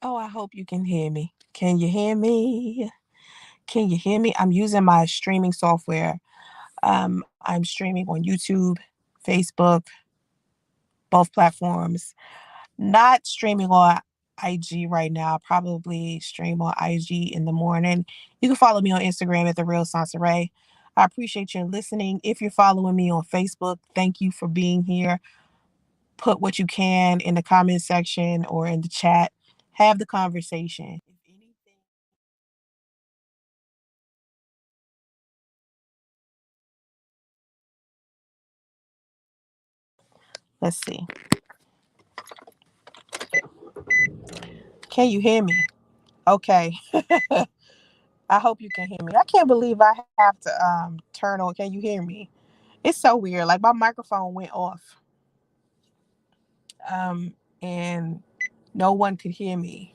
Oh, I hope you can hear me. Can you hear me? Can you hear me? I'm using my streaming software. I'm streaming on YouTube, Facebook, both platforms. Not streaming on IG right now. Probably stream on IG in the morning. You can follow me on Instagram at the real Soncerae. I appreciate your listening. If you're following me on Facebook, thank you for being here. Put what you can in the comment section or in the chat. Have the conversation. If anything, let's see. Can you hear me? Okay. I hope you can hear me. I can't believe I have to turn on. Can you hear me? It's so weird. Like my microphone went off. And no one could hear me.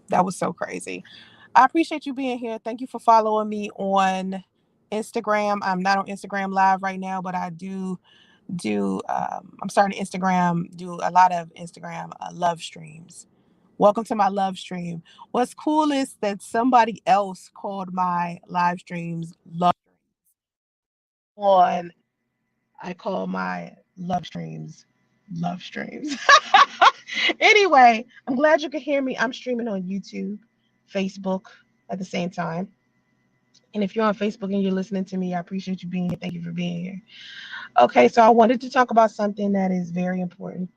That was so crazy. I appreciate you being here. Thank you for following me on Instagram. I'm not on Instagram live right now, but I do I'm starting to Instagram, do a lot of Instagram love streams. Welcome to my love stream. What's cool is that somebody else called my live streams love on. I call my love streams. Anyway, I'm glad you can hear me. I'm streaming on YouTube, Facebook at the same time. And if you're on Facebook and you're listening to me, I appreciate you being here. Thank you for being here. Okay, so I wanted to talk about something that is very important.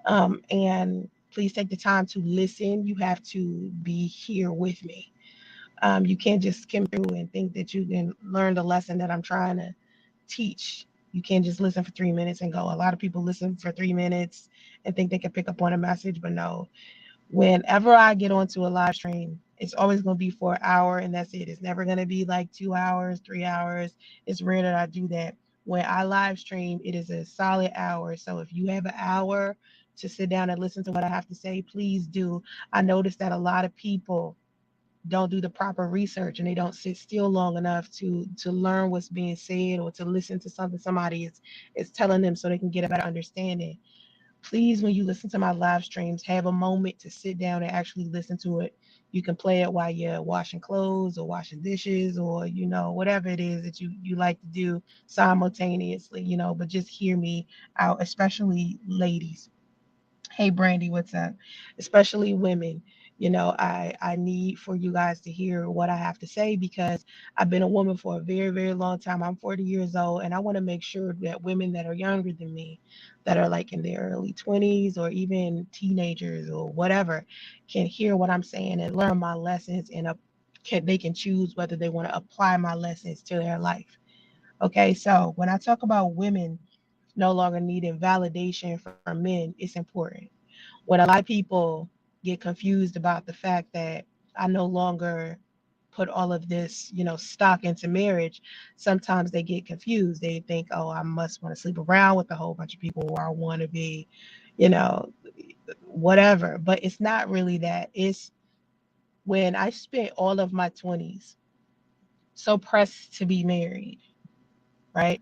And please take the time to listen. You have to be here with me. You can't just skim through and think that you can learn the lesson that I'm trying to teach. You can't just listen for 3 minutes and go. A lot of people listen for 3 minutes and think they can pick up on a message, but no. Whenever I get onto a live stream, it's always going to be for an hour and that's it. It's never going to be like 2 hours, 3 hours. It's rare that I do that. When I live stream, it is a solid hour. So if you have an hour to sit down and listen to what I have to say, please do. I noticed that a lot of people don't do the proper research and they don't sit still long enough to learn what's being said or to listen to something somebody is telling them so they can get a better understanding. Please, when you listen to my live streams, have a moment to sit down and actually listen to it. You can play it while you're washing clothes or washing dishes or, whatever it is that you like to do simultaneously, but just hear me out, especially ladies. Hey, Brandy, what's up? Especially women. I need for you guys to hear what I have to say because I've been a woman for a very, very long time. I'm 40 years old, and I want to make sure that women that are younger than me, that are like in their early 20s or even teenagers or whatever, can hear what I'm saying and learn my lessons and they can choose whether they want to apply my lessons to their life. Okay, so when I talk about women no longer needing validation from men, it's important. When a lot of people get confused about the fact that I no longer put all of this, stock into marriage, sometimes they get confused. They think, oh, I must want to sleep around with a whole bunch of people or I want to be, you know, whatever. But it's not really that. It's when I spent all of my 20s so pressed to be married, right?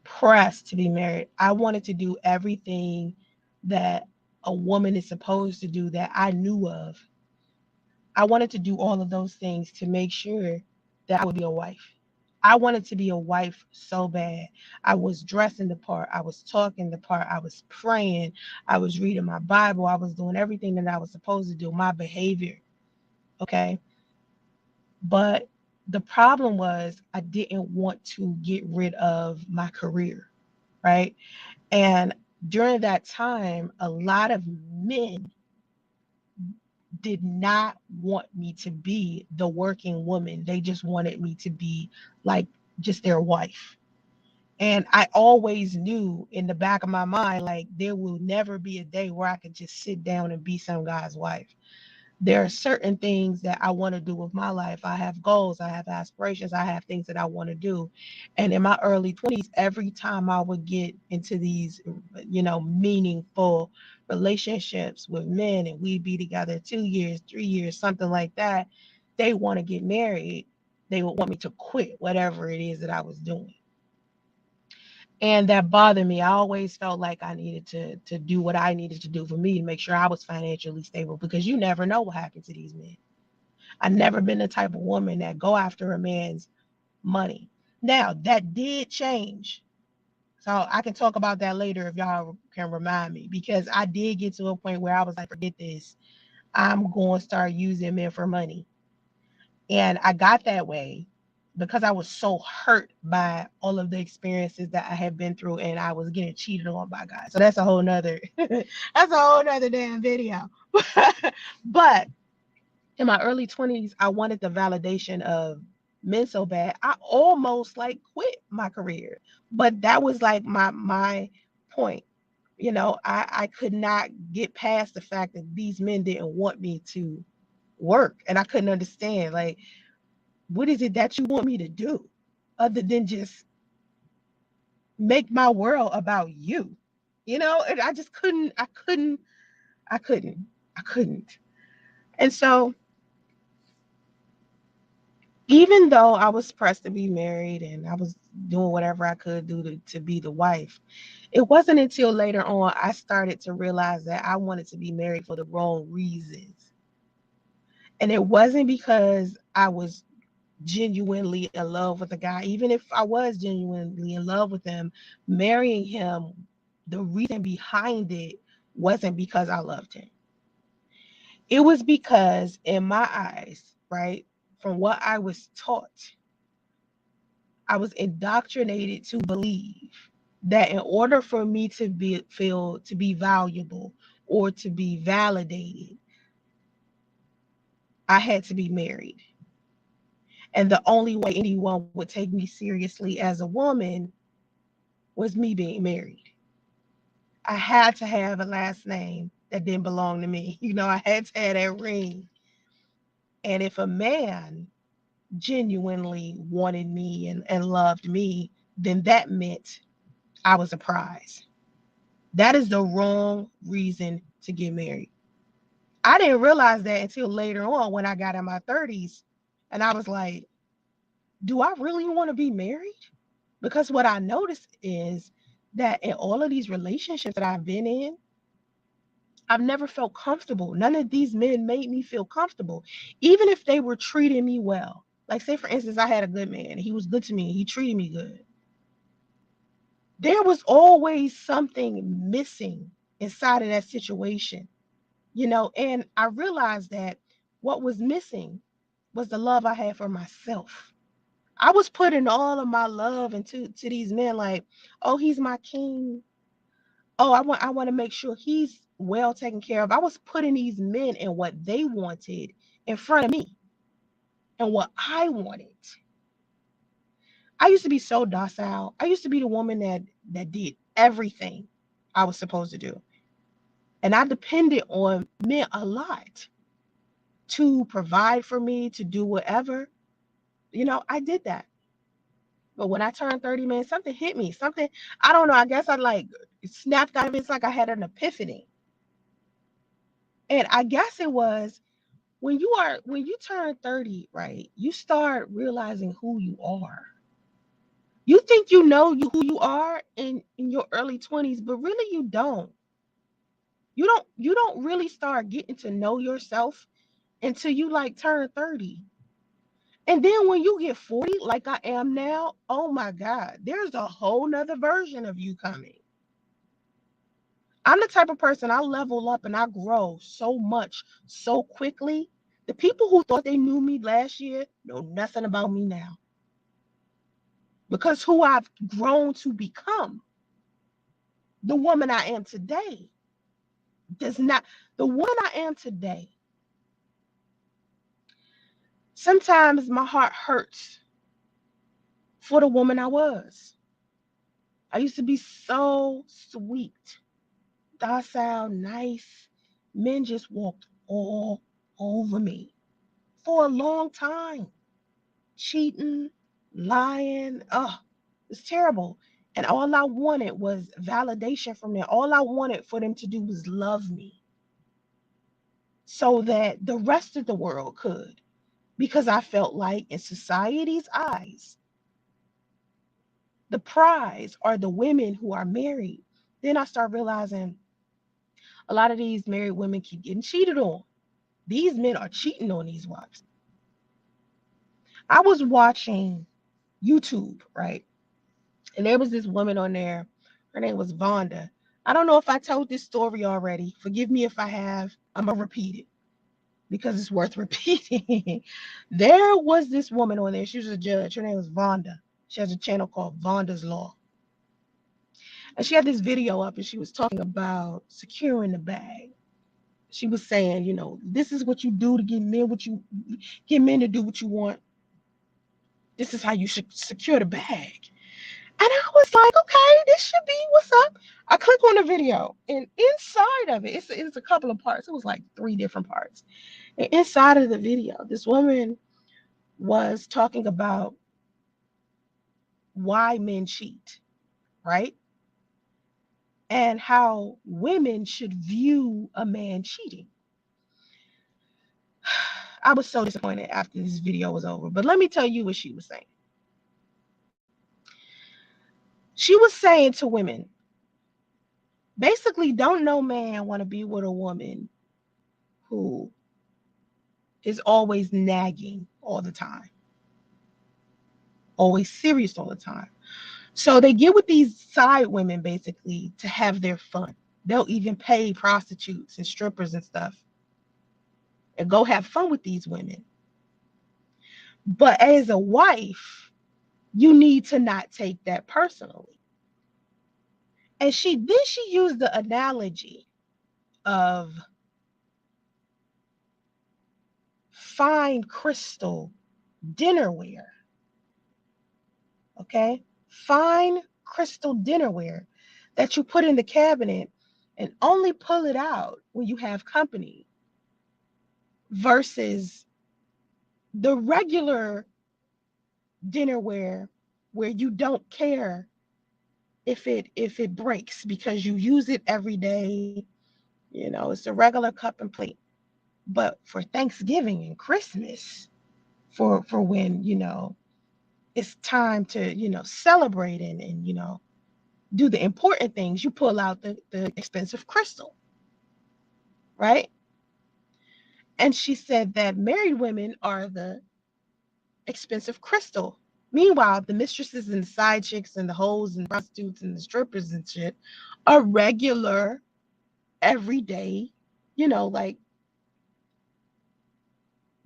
Pressed to be married. I wanted to do everything that a woman is supposed to do that I knew of. I wanted to do all of those things to make sure that I would be a wife. I wanted to be a wife so bad. I was dressing the part. I was talking the part. I was praying. I was reading my Bible. I was doing everything that I was supposed to do, my behavior. Okay. But the problem was I didn't want to get rid of my career. Right. And during that time, a lot of men did not want me to be the working woman. They just wanted me to be like just their wife. And I always knew in the back of my mind, like there will never be a day where I could just sit down and be some guy's wife. There are certain things that I want to do with my life. I have goals, I have aspirations, I have things that I want to do. And in my early 20s, every time I would get into these, meaningful relationships with men and we'd be together 2 years, 3 years, something like that, they want to get married. They would want me to quit whatever it is that I was doing. And that bothered me. I always felt like I needed to do what I needed to do for me to make sure I was financially stable, because you never know what happened to these men. I never been the type of woman that go after a man's money. Now that did change. So I can talk about that later if y'all can remind me, because I did get to a point where I was like, forget this. I'm going to start using men for money. And I got that way because I was so hurt by all of the experiences that I had been through, and I was getting cheated on by guys. So that's a whole nother that's a whole nother damn video. But in my early 20s, I wanted the validation of men so bad. I almost like quit my career. But that was like my point. You know, I could not get past the fact that these men didn't want me to work. And I couldn't understand, like, what is it that you want me to do other than just make my world about you? You know, and I just couldn't. And so even though I was pressed to be married and I was doing whatever I could do to be the wife, it wasn't until later on I started to realize that I wanted to be married for the wrong reasons. And it wasn't because I was genuinely in love with a guy. Even if I was genuinely in love with him, marrying him, the reason behind it wasn't because I loved him. It was because, in my eyes, right, from what I was taught, I was indoctrinated to believe that in order for me to be valuable or to be validated, I had to be married. And the only way anyone would take me seriously as a woman was me being married. I had to have a last name that didn't belong to me. You know, I had to have that ring. And if a man genuinely wanted me and loved me, then that meant I was a prize. That is the wrong reason to get married. I didn't realize that until later on when I got in my 30s. And I was like, do I really want to be married? Because what I noticed is that in all of these relationships that I've been in, I've never felt comfortable. None of these men made me feel comfortable, even if they were treating me well. Like, say, for instance, I had a good man. He was good to me. He treated me good. There was always something missing inside of that situation, you know, and I realized that what was missing was the love I had for myself. I was putting all of my love into these men, like, oh, he's my king. Oh, I want to make sure he's well taken care of. I was putting these men and what they wanted in front of me and what I wanted. I used to be so docile. I used to be the woman that did everything I was supposed to do. And I depended on men a lot to provide for me, to do whatever. You know, I did that. But when I turned 30, man, something hit me. Something, I don't know, I guess I like snapped out of it. It's like I had an epiphany. And I guess it was when you turn 30, right, you start realizing who you are. You think you know who you are in your early 20s, but really you don't. You don't really start getting to know yourself until you like turn 30. And then when you get 40, like I am now, oh my God, there's a whole nother version of you coming. I'm the type of person, I level up and I grow so much so quickly. The people who thought they knew me last year know nothing about me now. Because who I've grown to become, the woman I am today, does not, the woman I am today, sometimes my heart hurts for the woman I was. I used to be so sweet, docile, nice. Men just walked all over me for a long time. Cheating, lying. Oh, it's terrible. And all I wanted was validation from them. All I wanted for them to do was love me so that the rest of the world could. Because I felt like in society's eyes, The prize are the women who are married. Then I start realizing a lot of these married women keep getting cheated on. These men are cheating on these wives. I was watching YouTube, right? And there was this woman on there. Her name was Vonda. I don't know if I told this story already. Forgive me if I have. I'm going to repeat it because it's worth repeating. There was this woman on there. She was a judge. Her name was Vonda. She has a channel called Vonda's Law. And she had this video up and she was talking about securing the bag. She was saying, this is what you do to get men to do what you want. This is how you should secure the bag. And I was like, okay, this should be what's up. I click on the video, and inside of it, it's a couple of parts. It was like 3 different parts. And inside of the video, this woman was talking about why men cheat, right? And how women should view a man cheating. I was so disappointed after this video was over. But let me tell you what she was saying. She was saying to women, basically, don't no man want to be with a woman who is always nagging all the time, always serious all the time. So they get with these side women basically to have their fun. They'll even pay prostitutes and strippers and stuff and go have fun with these women. But as a wife, you need to not take that personally. And she used the analogy of fine crystal dinnerware. Okay? Fine crystal dinnerware that you put in the cabinet and only pull it out when you have company versus the regular dinnerware where you don't care if it breaks because you use it every day. It's a regular cup and plate. But for Thanksgiving and Christmas, for when it's time to celebrate and do the important things, you pull out the expensive crystal, right? And she said that married women are the expensive crystal. Meanwhile, the mistresses and the side chicks and the hoes and prostitutes and the strippers and shit are regular, everyday, like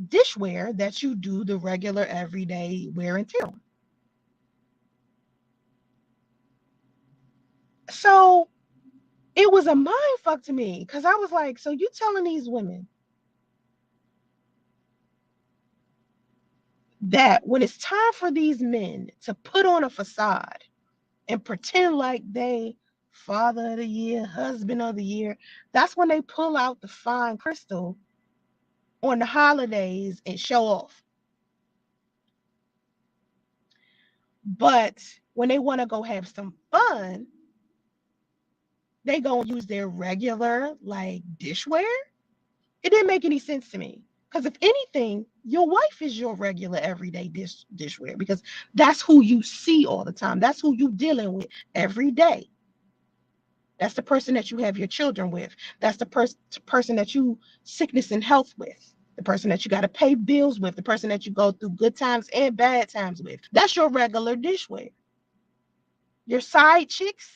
dishware that you do the regular, everyday wear and tear on. So it was a mind fuck to me because I was like, so you telling these women that when it's time for these men to put on a facade and pretend like they father of the year, husband of the year, that's when they pull out the fine crystal on the holidays and show off. But when they want to go have some fun, they gonna use their regular like dishware. It didn't make any sense to me. Because if anything, your wife is your regular everyday dishware because that's who you see all the time. That's who you dealing with every day. That's the person that you have your children with. That's the person that you sickness and health with. The person that you got to pay bills with. The person that you go through good times and bad times with. That's your regular dishware. Your side chicks,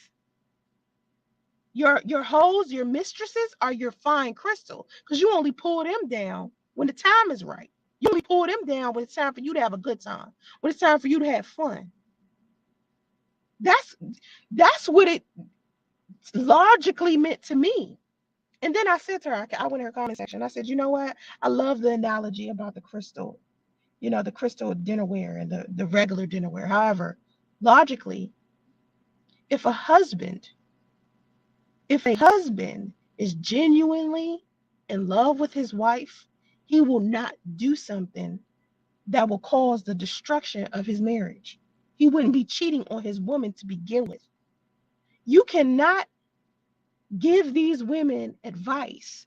your hoes, your mistresses are your fine crystal because you only pull them down when the time is right. You only pull them down when it's time for you to have a good time, when it's time for you to have fun. That's what it logically meant to me. And then I said to her, I went in her comment section. I said, you know what? I love the analogy about the crystal, the crystal dinnerware and the regular dinnerware. However, logically, if a husband is genuinely in love with his wife, he will not do something that will cause the destruction of his marriage. He wouldn't be cheating on his woman to begin with. You cannot give these women advice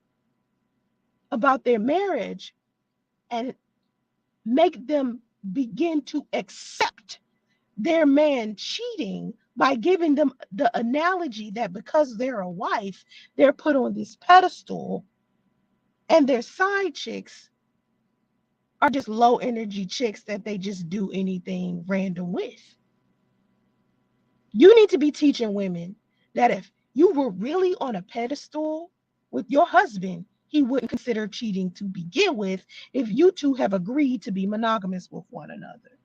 about their marriage and make them begin to accept their man cheating by giving them the analogy that because they're a wife, they're put on this pedestal and their side chicks are just low energy chicks that they just do anything random with. You need to be teaching women that if you were really on a pedestal with your husband, he wouldn't consider cheating to begin with if you two have agreed to be monogamous with one another.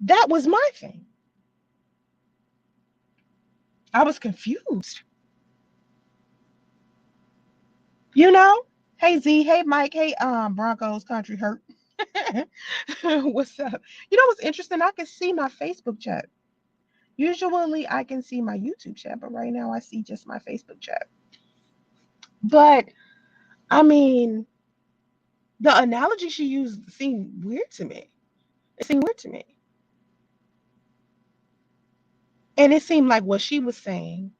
That was my thing. I was confused. You know? Hey Z, hey Mike, hey Broncos Country Hurt. What's up? You know what's interesting? I can see my Facebook chat. Usually I can see my YouTube chat, but right now I see just my Facebook chat. But I mean, the analogy she used seemed weird to me. It seemed weird to me. And it seemed like what she was saying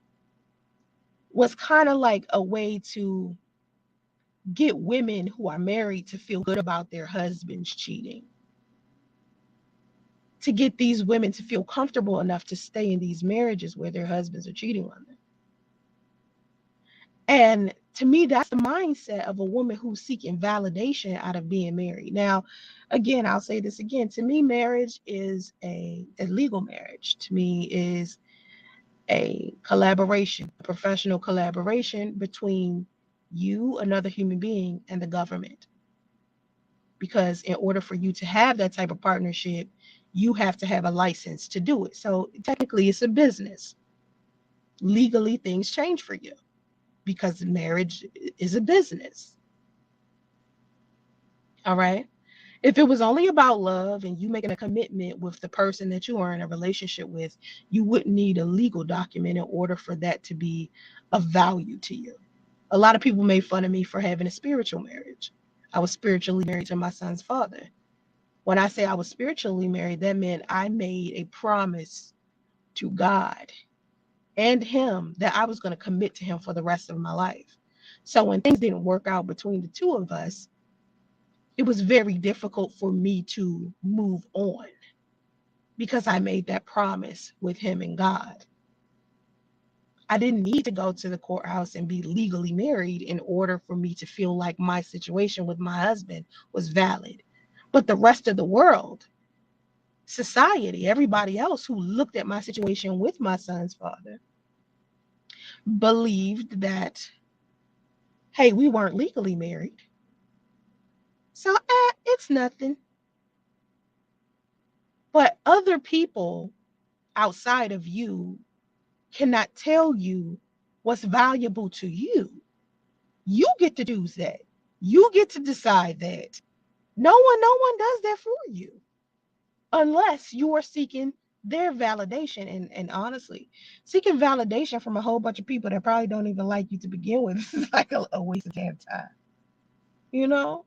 was kind of like a way to get women who are married to feel good about their husbands cheating. To get these women to feel comfortable enough to stay in these marriages where their husbands are cheating on them. And to me, that's the mindset of a woman who's seeking validation out of being married. Now, again, I'll say this again. To me, marriage is a legal marriage. To me, is a collaboration, a professional collaboration between you, another human being, and the government. Because in order for you to have that type of partnership, you have to have a license to do it. So technically, it's a business. Legally, things change for you because marriage is a business. All right. If it was only about love and you making a commitment with the person that you are in a relationship with, you wouldn't need a legal document in order for that to be of value to you. A lot of people made fun of me for having a spiritual marriage. I was spiritually married to my son's father. When I say I was spiritually married, that meant I made a promise to God and him that I was going to commit to him for the rest of my life. So when things didn't work out between the two of us, it was very difficult for me to move on because I made that promise with him and God. I didn't need to go to the courthouse and be legally married in order for me to feel like my situation with my husband was valid. But the rest of the world, society, everybody else who looked at my situation with my son's father, believed that, hey, we weren't legally married. So, it's nothing. But other people outside of you cannot tell you what's valuable to you. You get to choose that. You get to decide that. No one does that for you unless you are seeking their validation. And honestly, seeking validation from a whole bunch of people that probably don't even like you to begin with is like a waste of damn time. You know?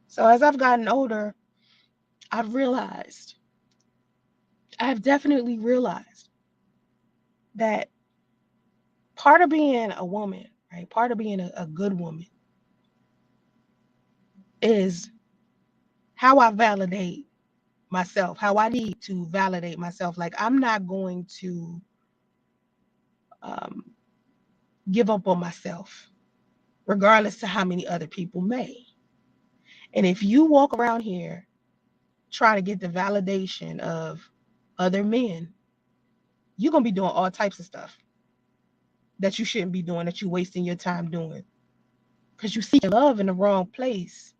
So as I've gotten older, I've definitely realized that part of being a woman, right? Part of being a good woman is how I validate myself, how I need to validate myself. Like, I'm not going to um, give up on myself, regardless to how many other people may. And if you walk around here trying to get the validation of other men, you're going to be doing all types of stuff that you shouldn't be doing, that you're wasting your time doing. Because you seek love in the wrong place.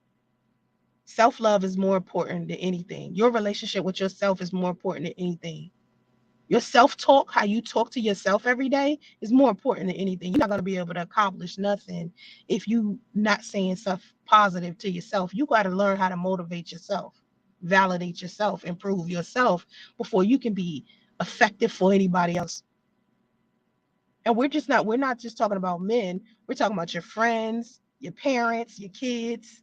Self-love is more important than anything. Your relationship with yourself is more important than anything. Your self-talk, how you talk to yourself every day, is more important than anything. You're not going to be able to accomplish nothing if you not saying stuff positive to yourself. You got to learn how to motivate yourself, validate yourself, improve yourself before you can be effective for anybody else. And we're not just talking about men. We're talking about your friends, your parents, your kids,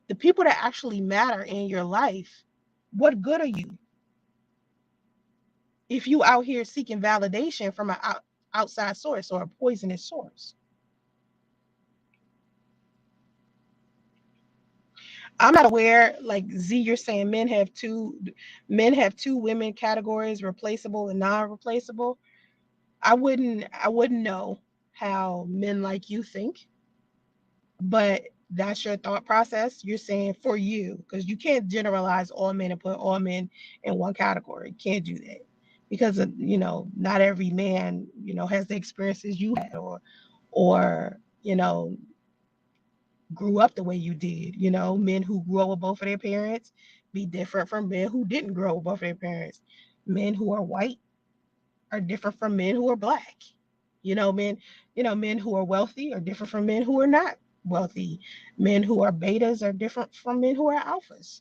the people that actually matter in your life. What good are you if you out here seeking validation from an outside source or a poisonous source? I'm not aware, like Z, you're saying men have two women categories, replaceable and non-replaceable. I wouldn't know how men like you think, but that's your thought process. You're saying for you, because you can't generalize all men and put all men in one category. You can't do that because not every man has the experiences you had, or grew up the way you did. Men who grow with both of their parents be different from men who didn't grow with both of their parents. Men who are white are different from men who are black. Men who are wealthy are different from men who are not wealthy. Men who are betas are different from men who are alphas.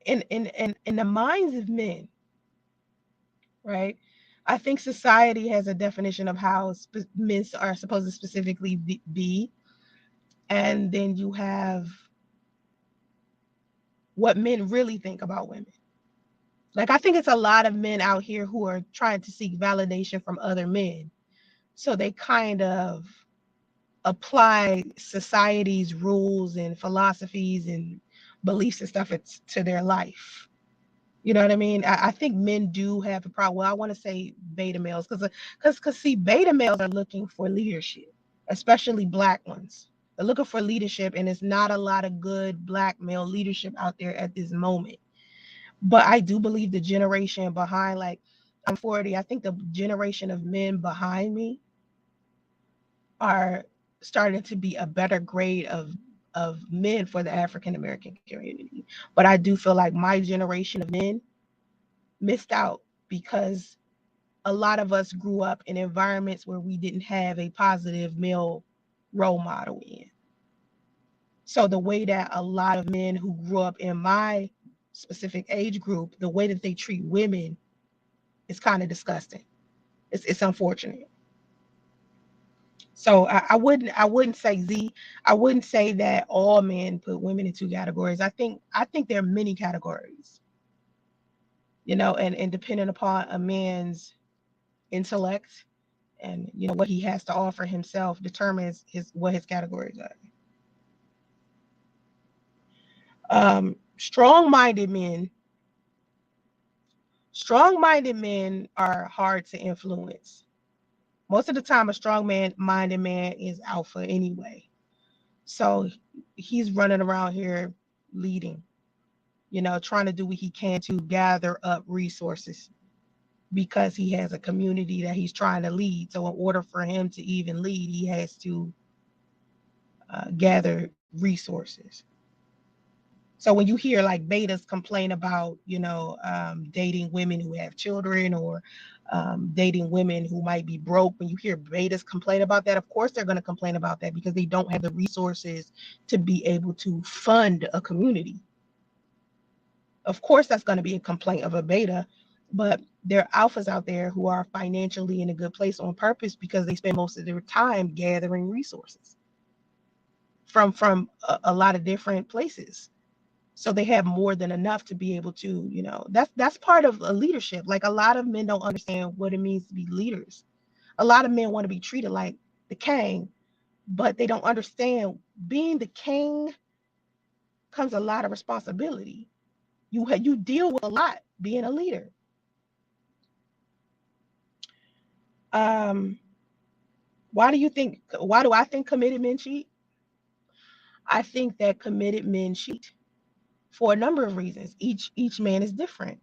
In the minds of men, right? I think society has a definition of how men are supposed to specifically be, and then you have what men really think about women. Like, I think it's a lot of men out here who are trying to seek validation from other men. So they kind of apply society's rules and philosophies and beliefs and stuff to their life. You know what I mean? I think men do have a problem. Well, I want to say beta males because see, beta males are looking for leadership, especially black ones. They're looking for leadership, and it's not a lot of good black male leadership out there at this moment. But I do believe the generation behind, like, I'm 40, I think the generation of men behind me are starting to be a better grade of men for the African American community. But I do feel like my generation of men missed out because a lot of us grew up in environments where we didn't have a positive male role model in. So the way that a lot of men who grew up in my specific age group, the way that they treat women is kind of disgusting. It's unfortunate. So I wouldn't say Z. I wouldn't say that all men put women in two categories. I think there are many categories, and depending upon a man's intellect and what he has to offer himself determines what his categories are. Strong-minded men. Strong-minded men are hard to influence. Most of the time, a strong-minded man is alpha anyway. So he's running around here leading, trying to do what he can to gather up resources because he has a community that he's trying to lead. So in order for him to even lead, he has to gather resources. So when you hear like betas complain about, dating women who have children, or dating women who might be broke, when you hear betas complain about that, of course they're going to complain about that because they don't have the resources to be able to fund a community. Of course, that's going to be a complaint of a beta, but there are alphas out there who are financially in a good place on purpose because they spend most of their time gathering resources from a lot of different places. So they have more than enough to be able to, that's part of a leadership. Like, a lot of men don't understand what it means to be leaders. A lot of men want to be treated like the king, but they don't understand being the king comes a lot of responsibility. You deal with a lot being a leader. Um, why do I think committed men cheat? I think that committed men cheat for a number of reasons. Each man is different.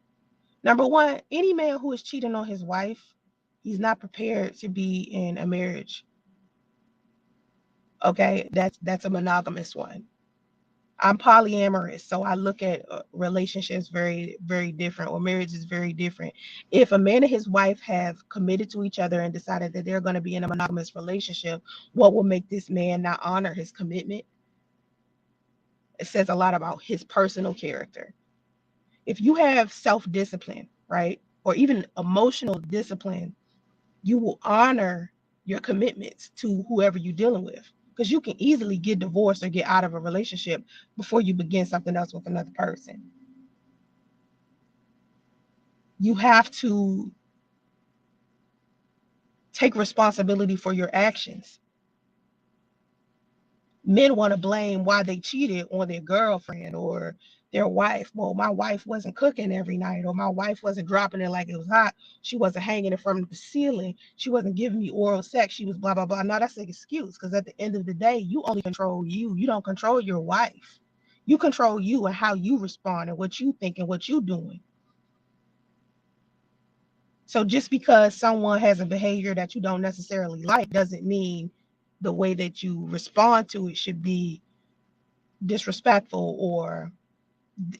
Number one, any man who is cheating on his wife, he's not prepared to be in a marriage. Okay, that's a monogamous one. I'm polyamorous, so I look at relationships very, very different, or marriage is very different. If a man and his wife have committed to each other and decided that they're going to be in a monogamous relationship, what will make this man not honor his commitment? It says a lot about his personal character. If you have self-discipline, right, or even emotional discipline, you will honor your commitments to whoever you're dealing with, because you can easily get divorced or get out of a relationship before you begin something else with another person. You have to take responsibility for your actions. Men want to blame why they cheated on their girlfriend or their wife. Well, my wife wasn't cooking every night, or my wife wasn't dropping it like it was hot. She wasn't hanging it from the ceiling. She wasn't giving me oral sex. She was blah, blah, blah. No, that's an excuse, because at the end of the day, you only control you. You don't control your wife. You control you and how you respond and what you think and what you doing. So just because someone has a behavior that you don't necessarily like doesn't mean the way that you respond to it should be disrespectful or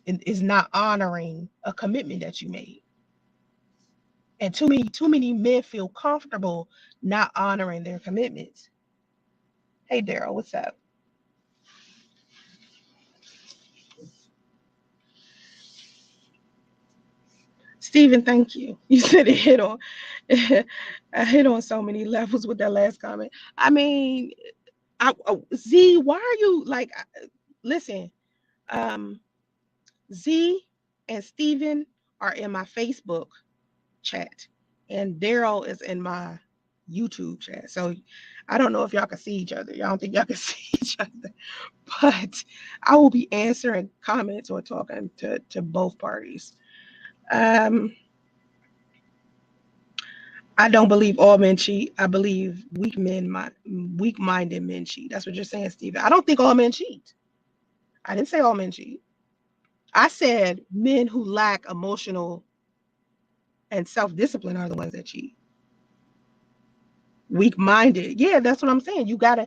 is not honoring a commitment that you made. And too many men feel comfortable not honoring their commitments. Hey Daryl, what's up? Stephen, thank you. You said it hit on I hit on so many levels with that last comment. I mean, Z, why are you like listen, um Z and Stephen are in my Facebook chat, and Daryl is in my YouTube chat. So I don't know if y'all can see each other. Y'all don't think y'all can see each other, but I will be answering comments or talking to both parties. Um, I don't believe all men cheat. I believe weak-minded men cheat. That's what you're saying, Steven. I don't think all men cheat. I didn't say all men cheat. I said men who lack emotional and self-discipline are the ones that cheat. Weak-minded. Yeah, that's what I'm saying. You gotta,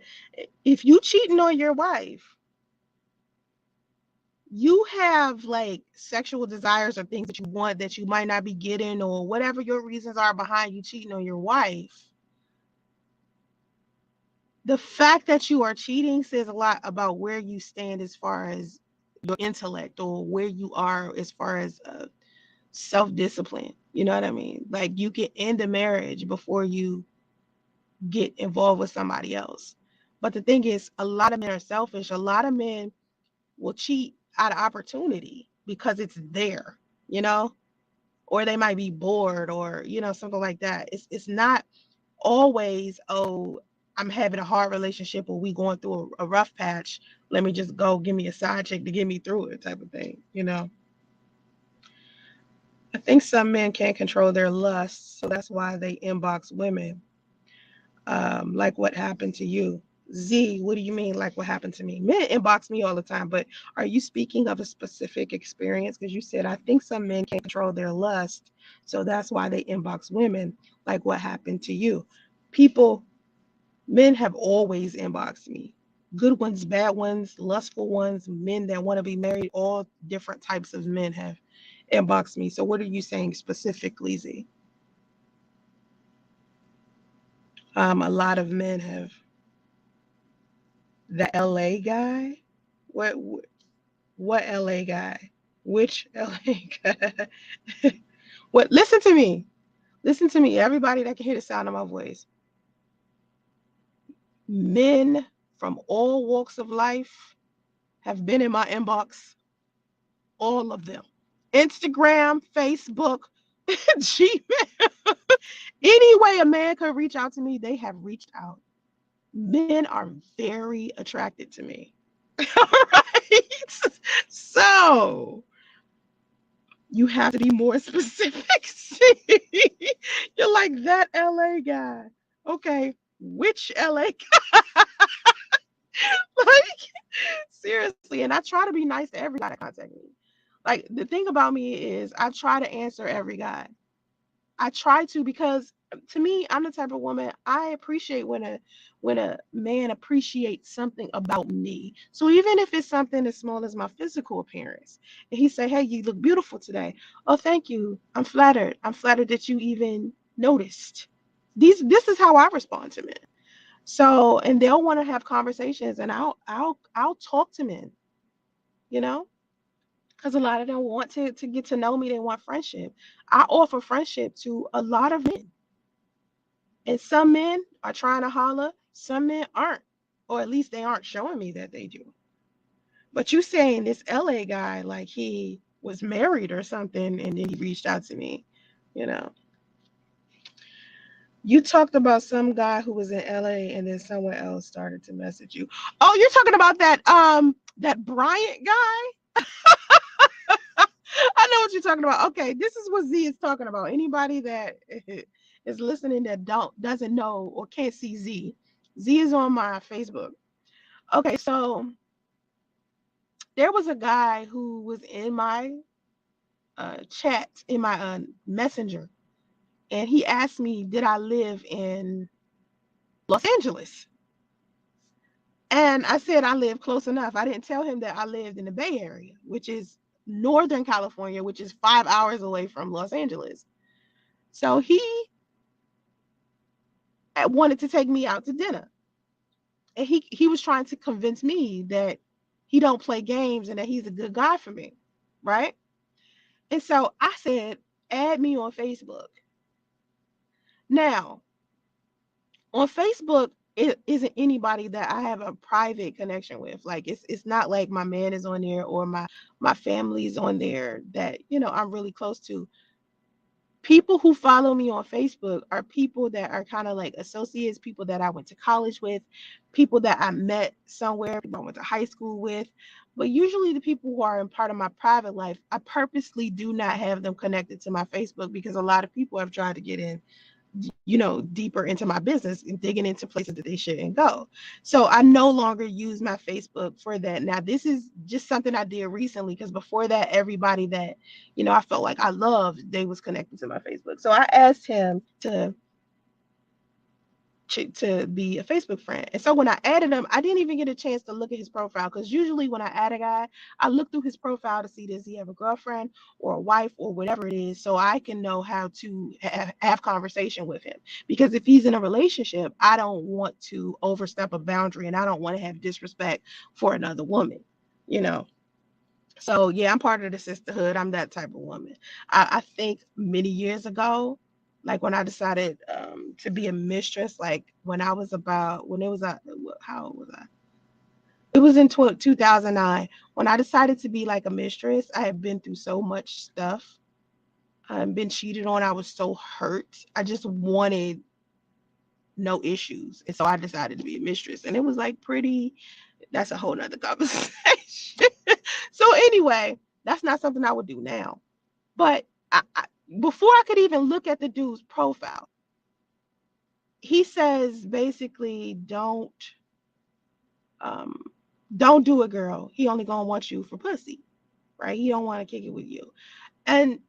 if you cheating on your wife, you have like sexual desires or things that you want that you might not be getting, or whatever your reasons are behind you cheating on your wife. The fact that you are cheating says a lot about where you stand as far as your intellect, or where you are as far as self-discipline. You know what I mean? Like, you can end a marriage before you get involved with somebody else. But the thing is, a lot of men are selfish. A lot of men will cheat out of opportunity because it's there, you know, or they might be bored, or something like that. It's not always, oh, I'm having a hard relationship, or we going through a rough patch. Let me just go give me a side chick to get me through it, type of thing. I think some men can't control their lust, so that's why they inbox women. Like what happened to you. Z, what do you mean, like what happened to me? Men inbox me all the time, but are you speaking of a specific experience? Because you said, I think some men can't control their lust, so that's why they inbox women. Like what happened to you? People, men have always inboxed me. Good ones, bad ones, lustful ones, men that want to be married, all different types of men have inboxed me. So what are you saying specifically, Z? A lot of men have. The LA guy? What what LA guy? Which LA guy? What, listen to me. Listen to me. Everybody that can hear the sound of my voice. Men from all walks of life have been in my inbox. All of them. Instagram, Facebook, Gmail. Any way a man could reach out to me, they have reached out. Men are very attracted to me. All right. So you have to be more specific. You're like, that LA guy. Okay, which LA guy? Like, seriously. And I try to be nice to every guy that contacts me. Like, the thing about me is I try to answer every guy. I try to, because to me, I'm the type of woman, I appreciate when a man appreciates something about me. So even if it's something as small as my physical appearance, and he say, "Hey, you look beautiful today." Oh, thank you. I'm flattered. I'm flattered that you even noticed. This is how I respond to men. So, and they'll want to have conversations, and I'll talk to men, you know, because a lot of them want to get to know me. They want friendship. I offer friendship to a lot of men. And some men are trying to holler, some men aren't, or at least they aren't showing me that they do. But you saying this LA guy, like he was married or something, and then he reached out to me, you know. You talked about some guy who was in LA and then someone else started to message you. Oh, you're talking about that Bryant guy? I know what you're talking about. Okay, this is what Z is talking about. Anybody that is listening that doesn't know or can't see Z, Z is on my Facebook. Okay, so there was a guy who was in my chat in my messenger, and he asked me, did I live in Los Angeles? And I said I live close enough. I didn't tell him that I lived in the Bay Area, which is Northern California, which is 5 hours away from Los Angeles. So he wanted to take me out to dinner. And he was trying to convince me that he don't play games and that he's a good guy for me. Right. And so I said, add me on Facebook. Now, on Facebook, it isn't anybody that I have a private connection with. Like it's not like my man is on there or my family's on there that, I'm really close to. People who follow me on Facebook are people that are kind of like associates, people that I went to college with, people that I met somewhere, people I went to high school with. But usually the people who are in part of my private life, I purposely do not have them connected to my Facebook because a lot of people have tried to get in, deeper into my business and digging into places that they shouldn't go. So I no longer use my Facebook for that. Now, this is just something I did recently because before that, everybody that, I felt like I loved, they was connected to my Facebook. So I asked him to be a Facebook friend. And so when I added him, I didn't even get a chance to look at his profile because usually when I add a guy, I look through his profile to see does he have a girlfriend or a wife or whatever it is, so I can know how to have conversation with him. Because if he's in a relationship, I don't want to overstep a boundary and I don't want to have disrespect for another woman, you know. So yeah, I'm part of the sisterhood. I'm that type of woman. I think many years ago, like when I decided to be a mistress, like when it was how old was I? It was in 2009 when I decided to be like a mistress. I had been through so much stuff. I've been cheated on. I was so hurt. I just wanted no issues, and so I decided to be a mistress. And it was like pretty. That's a whole nother conversation. So anyway, that's not something I would do now. But before I could even look at the dude's profile, he says basically, um, don't do it, girl. He only gonna want you for pussy, right? He don't want to kick it with you. And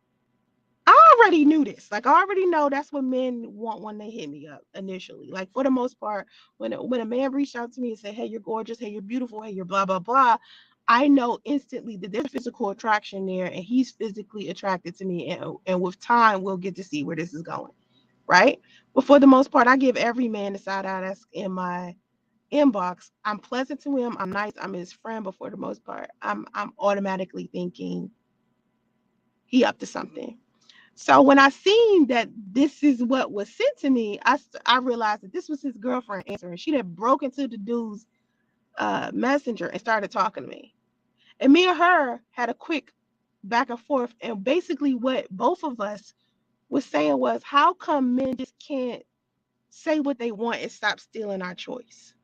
I already knew this. Like I already know that's what men want when they hit me up initially. Like for the most part, when a man reached out to me and said, "Hey, you're gorgeous. Hey, you're beautiful. Hey, you're blah blah blah," I know instantly that there's physical attraction there, and he's physically attracted to me. And with time, we'll get to see where this is going, right? But for the most part, I give every man the side eye that's in my inbox. I'm pleasant to him. I'm nice. I'm his friend. But for the most part, I'm automatically thinking he up to something. So when I seen that this is what was sent to me, I realized that this was his girlfriend answering. She had broke into the dude's messenger and started talking to me. And me and her had a quick back and forth. And basically what both of us was saying was, how come men just can't say what they want and stop stealing our choice?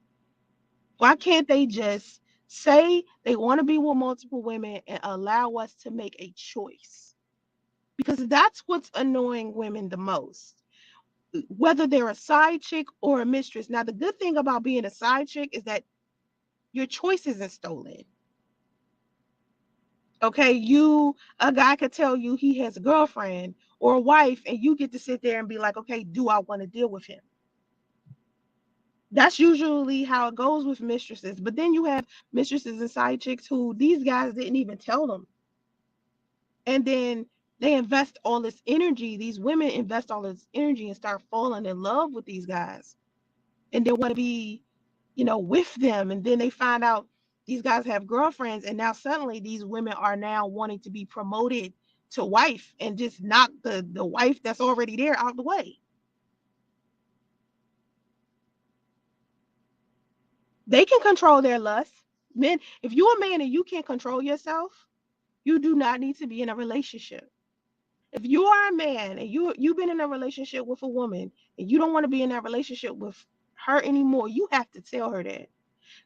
Why can't they just say they want to be with multiple women and allow us to make a choice? Because that's what's annoying women the most, whether they're a side chick or a mistress. Now, the good thing about being a side chick is that your choice isn't stolen. Okay, a guy could tell you he has a girlfriend or a wife, and you get to sit there and be like, okay, do I want to deal with him? That's usually how it goes with mistresses. But then you have mistresses and side chicks who these guys didn't even tell them. And then they invest all this energy, these women invest all this energy and start falling in love with these guys. And they want to be, with them. And then they find out these guys have girlfriends. And now suddenly these women are now wanting to be promoted to wife and just knock the wife that's already there out the way. They can control their lust. Men, if you're a man and you can't control yourself, you do not need to be in a relationship. If you are a man and you've been in a relationship with a woman and you don't want to be in that relationship with her anymore, you have to tell her that.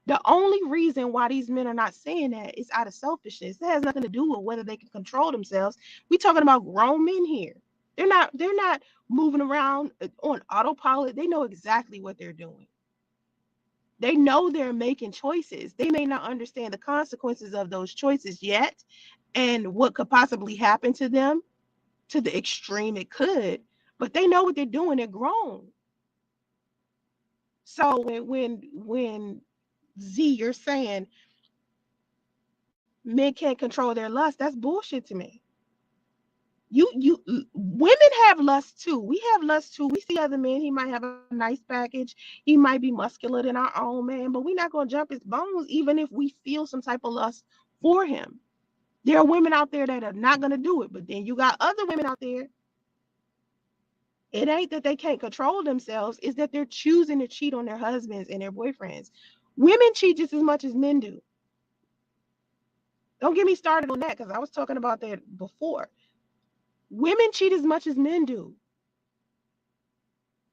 The only reason why these men are not saying that is out of selfishness. It has nothing to do with whether they can control themselves. We're talking about grown men here. They're not moving around on autopilot. They know exactly what they're doing. They know they're making choices. They may not understand the consequences of those choices yet and what could possibly happen to them to the extreme it could, but they know what they're doing. They're grown. So when Z, you're saying men can't control their lust, that's bullshit to me. You women have lust too. We have lust too. We see other men. He might have a nice package. He might be muscular than our own man, but we're not gonna jump his bones, even if we feel some type of lust for him. There are women out there that are not gonna do it, but then you got other women out there. It ain't that they can't control themselves, it's that they're choosing to cheat on their husbands and their boyfriends. Women cheat just as much as men do. Don't get me started on that because I was talking about that before. Women cheat as much as men do.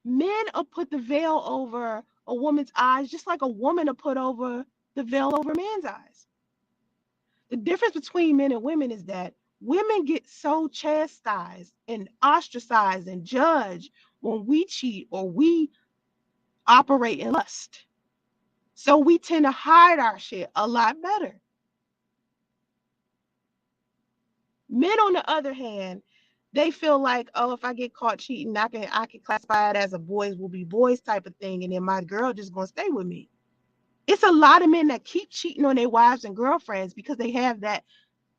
Men will put the veil over a woman's eyes just like a woman will put over the veil over a man's eyes. The difference between men and women is that women get so chastised and ostracized and judged when we cheat or we operate in lust. So we tend to hide our shit a lot better. Men, on the other hand, they feel like, oh, if I get caught cheating, I can classify it as a boys will be boys type of thing, and then my girl just gonna stay with me. It's a lot of men that keep cheating on their wives and girlfriends because they have that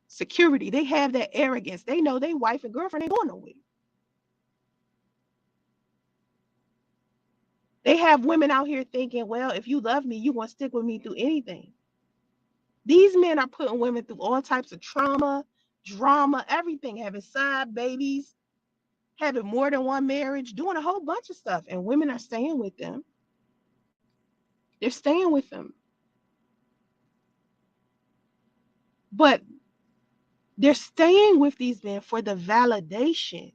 security, they have that arrogance. They know their wife and girlfriend ain't going nowhere. They have women out here thinking, well, if you love me, you gonna stick with me through anything. These men are putting women through all types of trauma, drama, everything, having side babies, having more than one marriage, doing a whole bunch of stuff. And women are staying with them. They're staying with them. But they're staying with these men for the validation.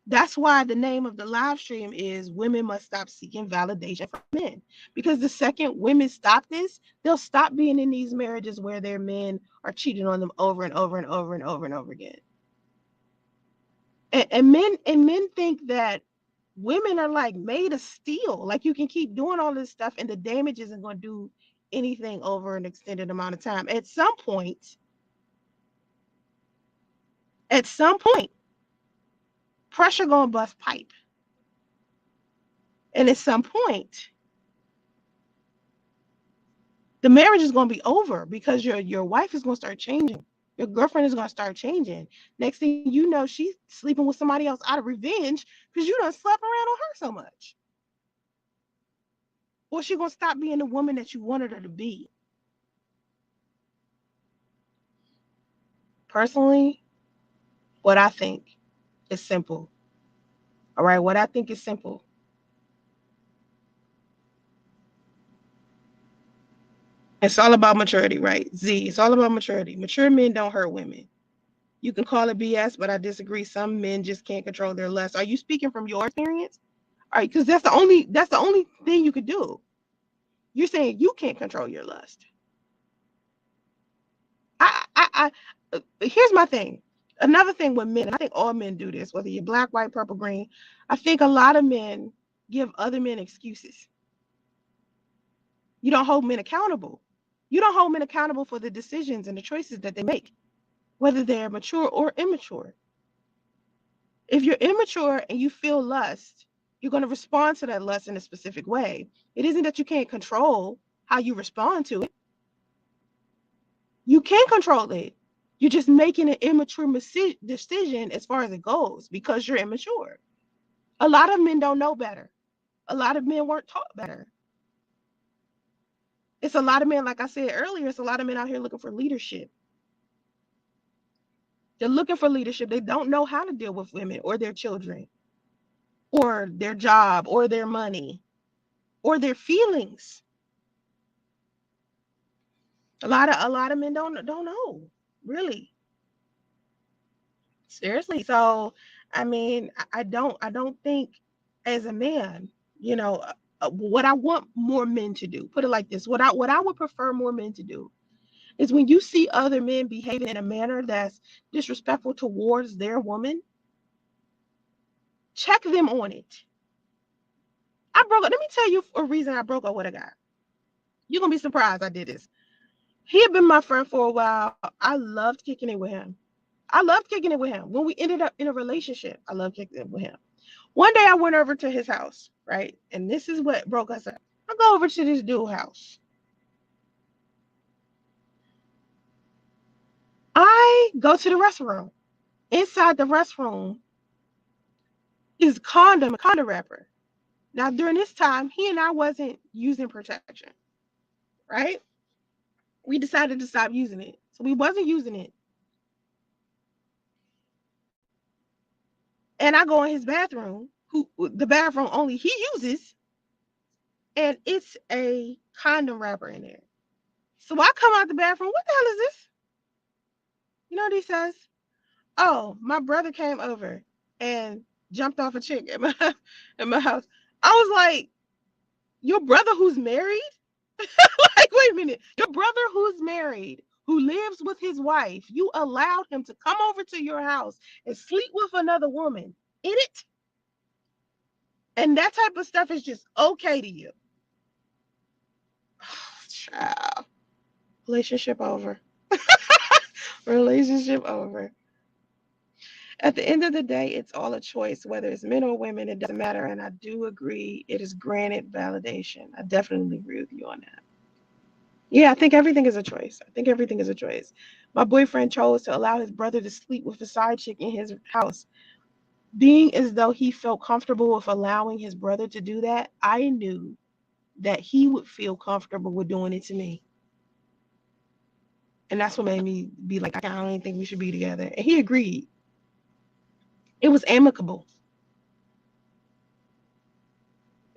That's why the name of the live stream is Women Must Stop Seeking Validation from Men. Because the second women stop this, they'll stop being in these marriages where their men are cheating on them over and over and over and over and over again. And men think that women are like made of steel. Like you can keep doing all this stuff and the damage isn't going to do anything over an extended amount of time. At some point, pressure going to bust pipe. And at some point, the marriage is going to be over because your wife is going to start changing. Your girlfriend is going to start changing. Next thing you know, she's sleeping with somebody else out of revenge because you done slept around on her so much. Or she's going to stop being the woman that you wanted her to be. Personally, what I think is simple. All right, what I think is simple. It's all about maturity, right? Z, it's all about maturity. Mature men don't hurt women. You can call it BS, but I disagree. Some men just can't control their lust. Are you speaking from your experience? All right, because that's the only thing you could do. You're saying you can't control your lust. Here's my thing. Another thing with men, and I think all men do this, whether you're black, white, purple, green. I think a lot of men give other men excuses. You don't hold men accountable. You don't hold men accountable for the decisions and the choices that they make, whether they're mature or immature. If you're immature and you feel lust, you're going to respond to that lust in a specific way. It isn't that you can't control how you respond to it. You can control it. You're just making an immature decision as far as it goes because you're immature. A lot of men don't know better. A lot of men weren't taught better. It's a lot of men, like I said earlier, it's a lot of men out here looking for leadership. They're looking for leadership. They don't know how to deal with women or their children or their job or their money or their feelings. A lot of men don't know, really. Seriously. So, I mean, I don't think as a man, you know, what I want more men to do, put it like this, what I would prefer more men to do is when you see other men behaving in a manner that's disrespectful towards their woman, check them on it. I broke up. Let me tell you a reason I broke up with a guy. You're gonna be surprised I did this. He had been my friend for a while. I loved kicking it with him. I loved kicking it with him. When we ended up in a relationship, I loved kicking it with him. One day I went over to his house, right? And this is what broke us up. I go over to this dude's house. I go to the restroom. Inside the restroom is a condom wrapper. Now during this time, he and I wasn't using protection, right? We decided to stop using it. So we wasn't using it. And I go in his bathroom, the bathroom only he uses, and it's a condom wrapper in there. So I come out the bathroom. What the hell is this? You know what he says? Oh, my brother came over and jumped off a chick at my at my house. I was like, your brother who's married? Like, wait a minute. Your brother who's married, who lives with his wife, you allowed him to come over to your house and sleep with another woman in it? And that type of stuff is just okay to you. Child. Relationship over. Relationship over. At the end of the day, it's all a choice, whether it's men or women, it doesn't matter. And I do agree, it is granted validation. I definitely agree with you on that. Yeah, I think everything is a choice. I think everything is a choice. My boyfriend chose to allow his brother to sleep with a side chick in his house. Being as though he felt comfortable with allowing his brother to do that, I knew that he would feel comfortable with doing it to me. And that's what made me be like, I don't even think we should be together. And he agreed. It was amicable.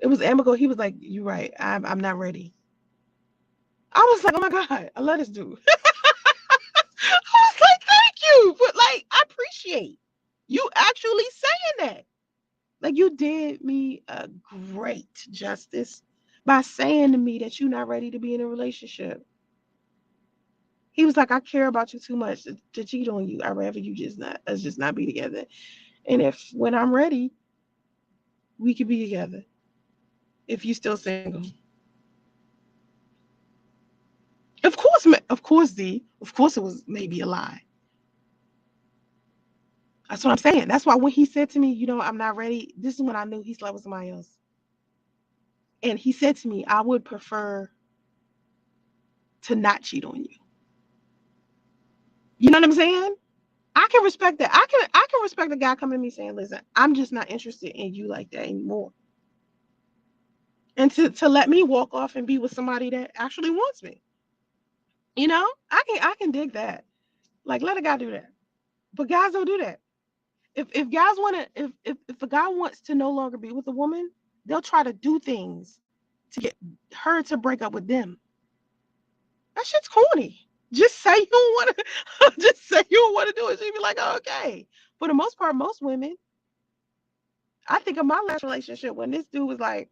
It was amicable. He was like, "You're right. I'm not ready." I was like, "Oh my God, I love this dude." I was like, "Thank you," but like, I appreciate you actually saying that. Like, you did me a great justice by saying to me that you're not ready to be in a relationship. He was like, "I care about you too much to cheat on you. I'd rather you just not us just not be together. And if when I'm ready, we could be together. If you're still single." Of course, it was maybe a lie. That's what I'm saying. That's why when he said to me, I'm not ready, this is when I knew he slept with somebody else. And he said to me, I would prefer to not cheat on you. You know what I'm saying? I can respect that. I can respect a guy coming to me saying, listen, I'm just not interested in you like that anymore. And to let me walk off and be with somebody that actually wants me. I can dig that. Like, let a guy do that. But guys don't do that. If guys want to if a guy wants to no longer be with a woman, they'll try to do things to get her to break up with them. That shit's corny. Just say you don't want to. Just say you don't want to do it. She'd be like, oh, okay. For the most part, most women. I think of my last relationship when this dude was like,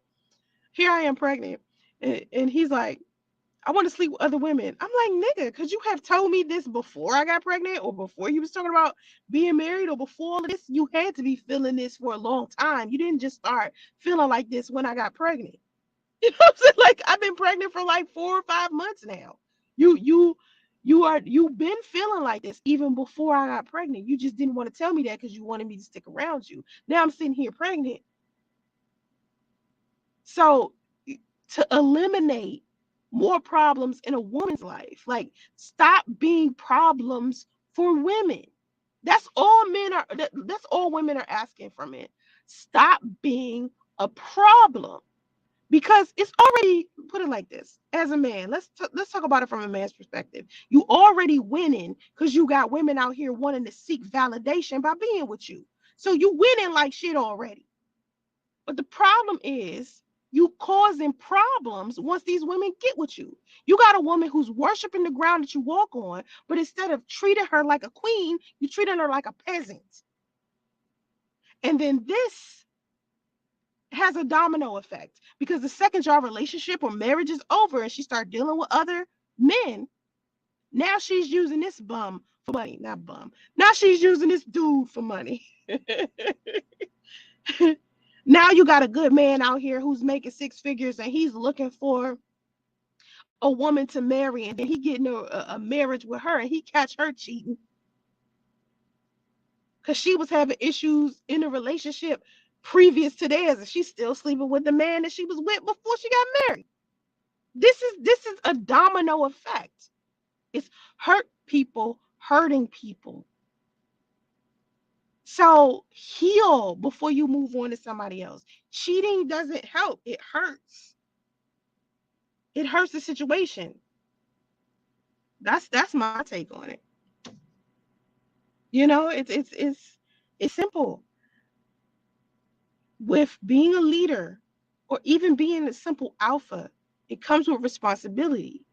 "Here I am pregnant," and he's like, "I want to sleep with other women." I'm like, "Nigga, could you have told me this before I got pregnant, or before you was talking about being married, or before all of this? You had to be feeling this for a long time. You didn't just start feeling like this when I got pregnant." You know what I'm saying? Like, I've been pregnant for like 4 or 5 months now. You've been feeling like this even before I got pregnant. You just didn't want to tell me that because you wanted me to stick around you. Now I'm sitting here pregnant. So to eliminate more problems in a woman's life, like, stop being problems for women. That's all men are. That's all women are asking from it. Stop being a problem. Because it's already, put it like this, as a man, let's talk about it from a man's perspective. You already winning because you got women out here wanting to seek validation by being with you. So you winning like shit already. But the problem is You causing problems once these women get with you. You got a woman who's worshiping the ground that you walk on, but instead of treating her like a queen, you treating her like a peasant. And then this has a domino effect, because the second your relationship or marriage is over and she start dealing with other men, now she's using this bum for money. Not bum. Now she's using this dude for money. Now you got a good man out here who's making six figures and he's looking for a woman to marry, and then he getting a marriage with her and he catch her cheating because she was having issues in a relationship previous to theirs, and she's still sleeping with the man that she was with before she got married. This is a domino effect. It's hurt people hurting people. So heal before you move on to somebody else. Cheating doesn't help. It hurts. It hurts the situation. That's my take on it. You know, it's simple. With being a leader or even being a simple alpha, it comes with responsibility.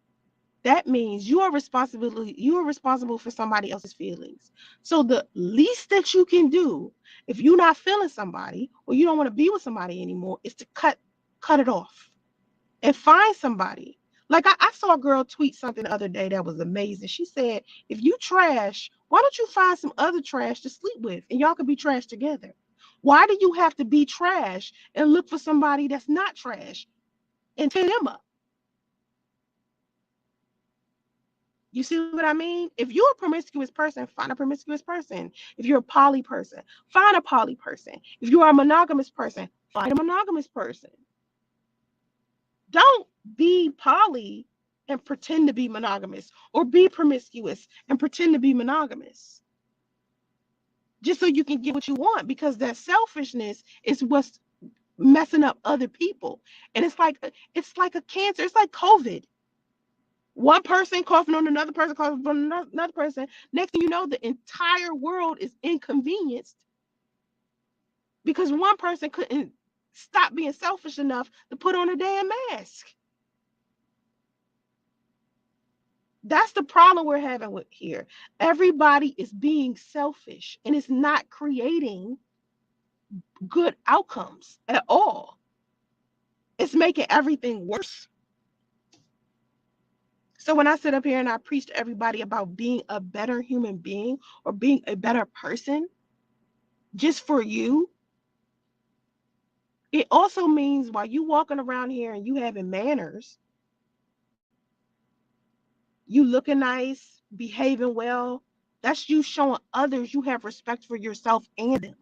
That means you are responsible for somebody else's feelings. So the least that you can do if you're not feeling somebody or you don't want to be with somebody anymore is to cut it off and find somebody. Like I saw a girl tweet something the other day that was amazing. She said, if you trash, why don't you find some other trash to sleep with and y'all can be trash together? Why do you have to be trash and look for somebody that's not trash and tear them up? You see what I mean? If you're a promiscuous person, find a promiscuous person. If you're a poly person, find a poly person. If you're a monogamous person, find a monogamous person. Don't be poly and pretend to be monogamous, or be promiscuous and pretend to be monogamous just so you can get what you want, because that selfishness is what's messing up other people. And it's like a cancer. It's like COVID. One person coughing on another person, coughing on another person. Next thing you know, the entire world is inconvenienced because one person couldn't stop being selfish enough to put on a damn mask. That's the problem we're having with here. Everybody is being selfish and it's not creating good outcomes at all. It's making everything worse. So when I sit up here and I preach to everybody about being a better human being or being a better person just for you, it also means while you walking around here and you having manners, you looking nice, behaving well, that's you showing others you have respect for yourself and them.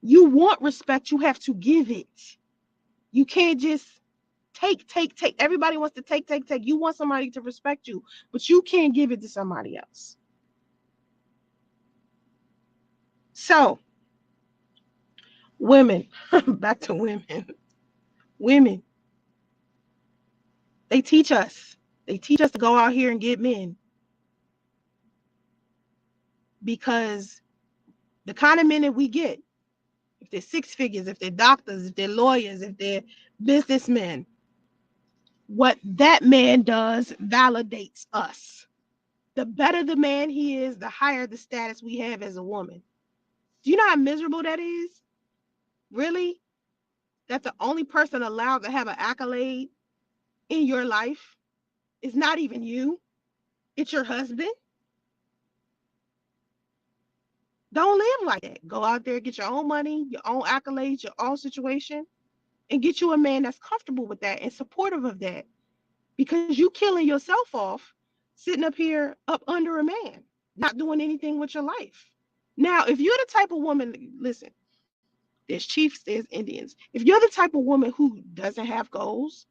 You want respect, you have to give it. You can't just take. Everybody wants to take. You want somebody to respect you, but you can't give it to somebody else. So, women, back to women. Women, they teach us. They teach us to go out here and get men because the kind of men that we get, if they're six figures, if they're doctors, if they're lawyers, if they're businessmen, what that man does validates us. The better the man he is, the higher the status we have as a woman. Do you know how miserable that is? Really? That the only person allowed to have an accolade in your life is not even you, it's your husband? Don't live like that. Go out there, get your own money, your own accolades, your own situation, and get you a man that's comfortable with that and supportive of that. Because you killing yourself off sitting up here up under a man, not doing anything with your life. Now, if you're the type of woman, listen, there's chiefs, there's Indians. If you're the type of woman who doesn't have goals,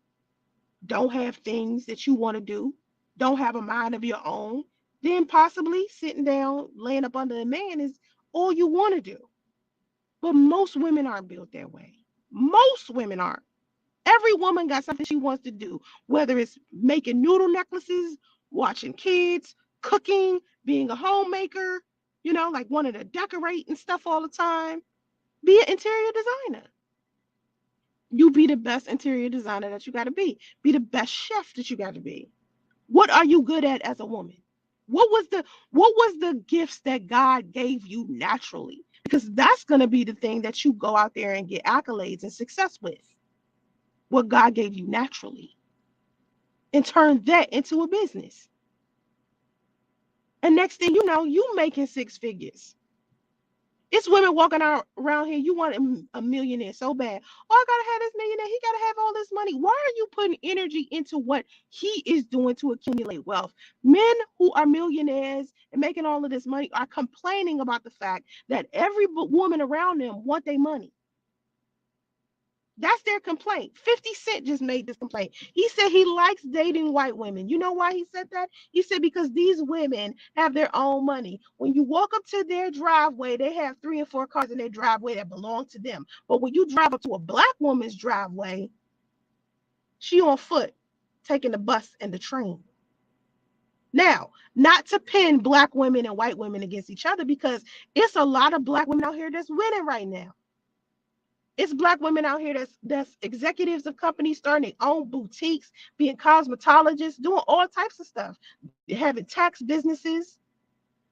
don't have things that you want to do, don't have a mind of your own, then possibly sitting down, laying up under a man is all you want to do. But most women aren't built that way. Most women aren't. Every woman got something she wants to do, whether it's making noodle necklaces, watching kids, cooking, being a homemaker, like wanting to decorate and stuff all the time, be an interior designer. You be the best interior designer that you got to be. Be the best chef that you got to be. What are you good at as a woman? What was the gifts that God gave you naturally? Because that's going to be the thing that you go out there and get accolades and success with. What God gave you naturally, and turn that into a business. And next thing you know, you making six figures. It's women walking around here. You want a millionaire so bad. Oh, I gotta have this millionaire. He gotta have all this money. Why are you putting energy into what he is doing to accumulate wealth? Men who are millionaires and making all of this money are complaining about the fact that every woman around them want their money. That's their complaint. 50 Cent just made this complaint. He said he likes dating white women. You know why he said that? He said because these women have their own money. When you walk up to their driveway, they have 3 or 4 cars in their driveway that belong to them. But when you drive up to a black woman's driveway, she on foot, taking the bus and the train. Now, not to pin black women and white women against each other, because it's a lot of black women out here that's winning right now. It's black women out here that's executives of companies, starting their own boutiques, being cosmetologists, doing all types of stuff, having tax businesses.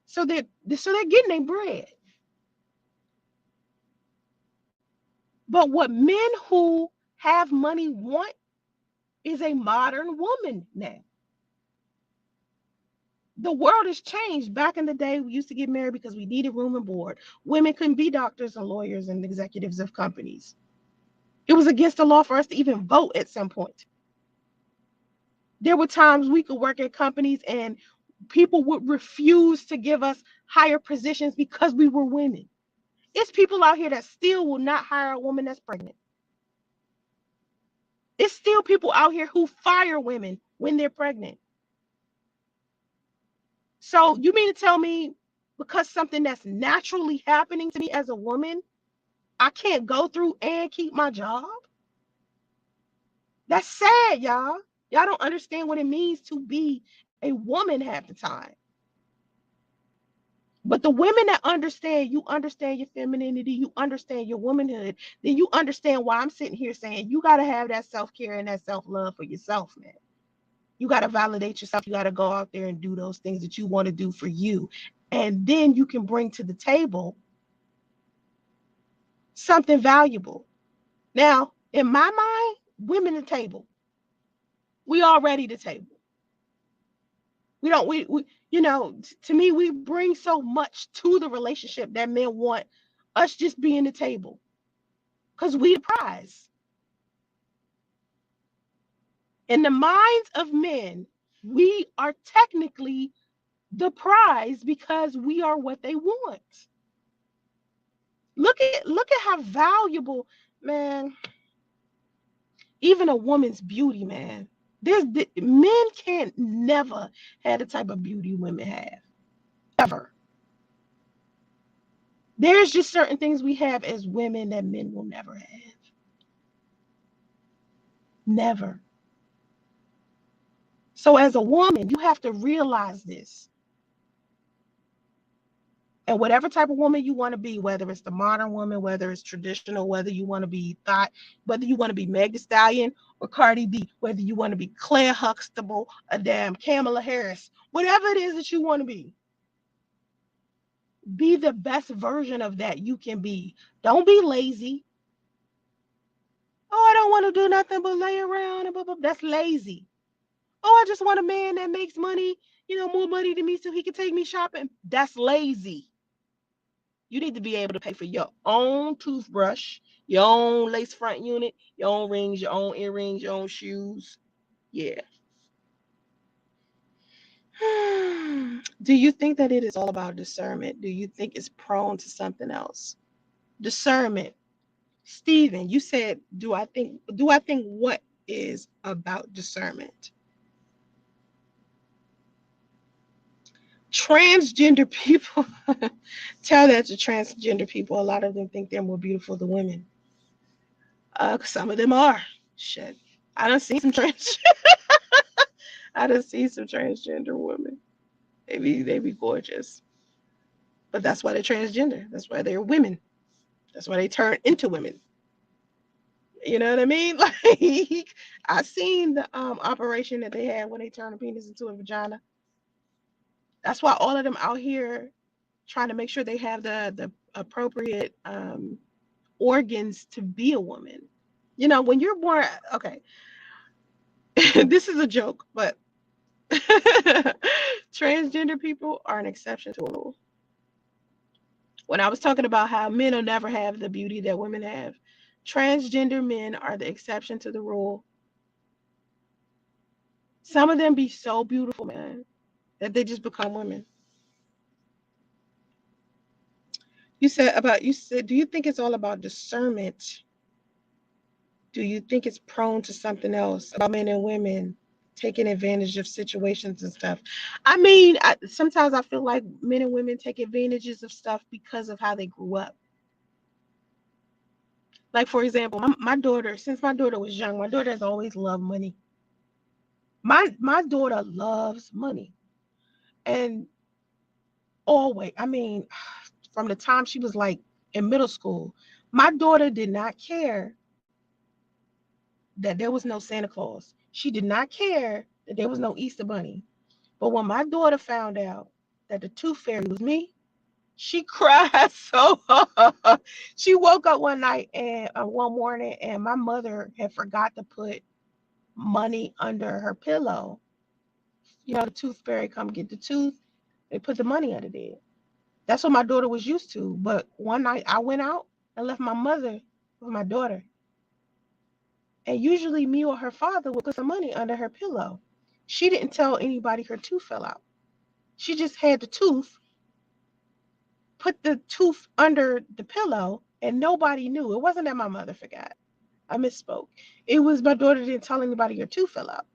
So they're getting their bread. But what men who have money want is a modern woman now. The world has changed. Back in the day, we used to get married because we needed room and board. Women couldn't be doctors and lawyers and executives of companies. It was against the law for us to even vote at some point. There were times we could work at companies and people would refuse to give us higher positions because we were women. It's people out here that still will not hire a woman that's pregnant. It's still people out here who fire women when they're pregnant. So you mean to tell me because something that's naturally happening to me as a woman, I can't go through and keep my job? That's sad, y'all. Y'all don't understand what it means to be a woman half the time. But the women that understand, you understand your femininity, you understand your womanhood, then you understand why I'm sitting here saying you got to have that self-care and that self-love for yourself, man. You got to validate yourself. You got to go out there and do those things that you want to do for you. And then you can bring to the table something valuable. Now, in my mind, women the table. We already the table. We don't, we to me, we bring so much to the relationship that men want us just being the table. Because we the prize. In the minds of men, we are technically the prize because we are what they want. Look at how valuable, man, even a woman's beauty, man. Men can't never have the type of beauty women have. Ever. There's just certain things we have as women that men will never have. Never. So as a woman, you have to realize this. And whatever type of woman you want to be, whether it's the modern woman, whether it's traditional, whether you want to be whether you want to be Meg Thee Stallion or Cardi B, whether you want to be Claire Huxtable, a damn Kamala Harris, whatever it is that you want to be the best version of that you can be. Don't be lazy. Oh, I don't want to do nothing but lay around and blah, blah. That's lazy. Oh, I just want a man that makes money, more money than me so he can take me shopping. That's lazy. You need to be able to pay for your own toothbrush, your own lace front unit, your own rings, your own earrings, your own shoes. Yeah. Do you think that it is all about discernment? Do you think it's prone to something else? Discernment. Stephen, you said, do I think what is about discernment? Transgender people, tell that to transgender people. A lot of them think they're more beautiful than women. Some of them are. Shit. I done seen some transgender women. They be gorgeous. But that's why they're transgender. That's why they're women. That's why they turn into women. You know what I mean? Like I seen the operation that they had when they turned a penis into a vagina. That's why all of them out here trying to make sure they have the appropriate organs to be a woman. You know, when you're born, okay, this is a joke, but transgender people are an exception to a rule. When I was talking about how men will never have the beauty that women have, transgender men are the exception to the rule. Some of them be so beautiful, man, that they just become women. You said, do you think it's all about discernment? Do you think it's prone to something else about men and women taking advantage of situations and stuff? I mean, sometimes I feel like men and women take advantages of stuff because of how they grew up. Like, for example, my daughter, since my daughter was young, my daughter has always loved money. My daughter loves money. And always, I mean, from the time she was like in middle school, my daughter did not care that there was no Santa Claus. She did not care that there was no Easter Bunny. But when my daughter found out that the tooth fairy was me, she cried so hard. She woke up one night and one morning, and my mother had forgot to put money under her pillow. You know, the tooth fairy come get the tooth. They put the money under there. That's what my daughter was used to. But one night I went out and left my mother with my daughter. And usually me or her father would put some money under her pillow. She didn't tell anybody her tooth fell out. She just had the tooth, put the tooth under the pillow, and nobody knew. It wasn't that my mother forgot. I misspoke. It was my daughter didn't tell anybody her tooth fell out.